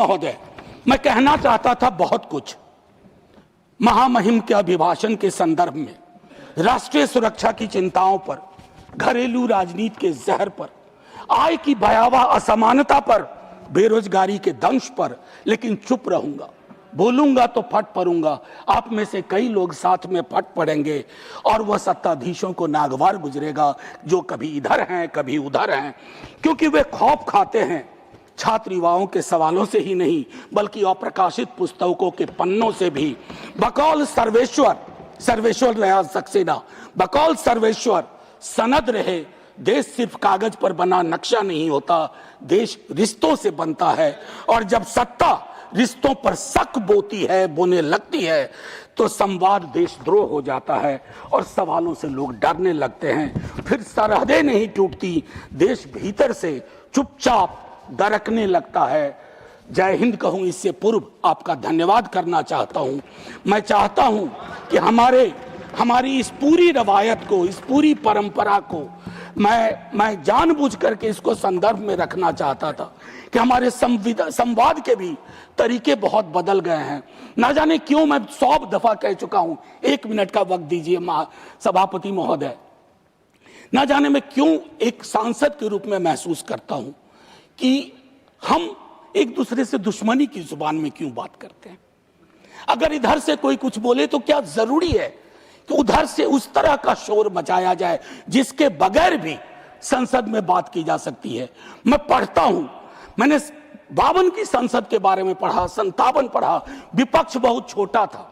महोदय, मैं कहना चाहता था बहुत कुछ। महामहिम के अभिभाषण के संदर्भ में राष्ट्रीय सुरक्षा की चिंताओं पर, घरेलू राजनीति के जहर पर, आय की भयावह असमानता पर, बेरोजगारी के दंश पर, लेकिन चुप रहूंगा। बोलूंगा तो फट पड़ूंगा। आप में से कई लोग साथ में फट पड़ेंगे और वह सत्ताधीशों को नागवार गुजरेगा जो कभी इधर हैं कभी उधर हैं, क्योंकि वे खौफ खाते हैं छात्र युवाओं के सवालों से ही नहीं बल्कि अप्रकाशित पुस्तकों के पन्नों से भी। बकौल सर्वेश्वर रहा सक्सेना, बकौल सर्वेश्वर सनद रहे। देश सिर्फ कागज पर बना नक्शा नहीं होता, देश रिश्तों से बनता है। और जब सत्ता रिश्तों पर शक बोने लगती है तो संवाद देशद्रोह हो जाता है और सवालों से लोग डरने लगते हैं। फिर सरहदें नहीं टूटती, देश भीतर से चुपचाप दरकने लगता है। जय हिंद कहूं इससे पूर्व आपका धन्यवाद करना चाहता हूं। मैं चाहता हूं कि हमारी इस पूरी रवायत को, इस पूरी परंपरा को मैं जानबूझ करके इसको संदर्भ में रखना चाहता था कि हमारे संवाद के भी तरीके बहुत बदल गए हैं। ना जाने क्यों, मैं 100 दफा कह चुका हूं। 1 मिनट का वक्त दीजिए सभापति महोदय। ना जाने मैं क्यों एक सांसद के रूप में महसूस करता हूं कि हम एक दूसरे से दुश्मनी की जुबान में क्यों बात करते हैं। अगर इधर से कोई कुछ बोले तो क्या जरूरी है कि उधर से उस तरह का शोर मचाया जाए जिसके बगैर भी संसद में बात की जा सकती है। मैं पढ़ता हूं, मैंने 52 की संसद के बारे में पढ़ा, 57 पढ़ा। विपक्ष बहुत छोटा था,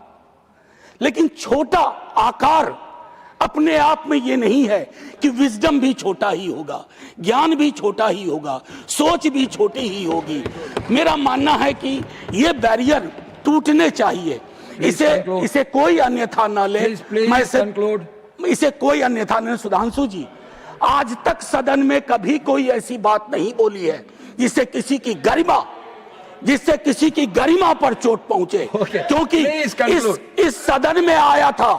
लेकिन छोटा आकार अपने आप में ये नहीं है कि विजडम भी छोटा ही होगा, ज्ञान भी छोटा ही होगा, सोच भी छोटी ही होगी। मेरा मानना है कि ये बैरियर टूटने चाहिए। इसे कोई अन्यथा न ले। मैं इसे कोई अन्यथा न। सुधांशु जी, आज तक सदन में कभी कोई ऐसी बात नहीं बोली है जिससे किसी की गरिमा पर चोट पहुंचे। क्योंकि इस सदन में आया था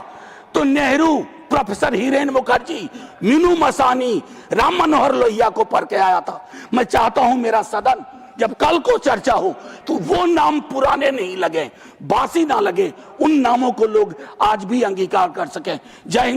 तो नेहरू, प्रोफेसर हीरेन मुखर्जी, मीनू मसानी, राम मनोहर लोहिया को पढ़ के आया था। मैं चाहता हूं मेरा सदन जब कल को चर्चा हो तो वो नाम पुराने नहीं लगे, बासी ना लगे, उन नामों को लोग आज भी अंगीकार कर सकें। जय हिंद।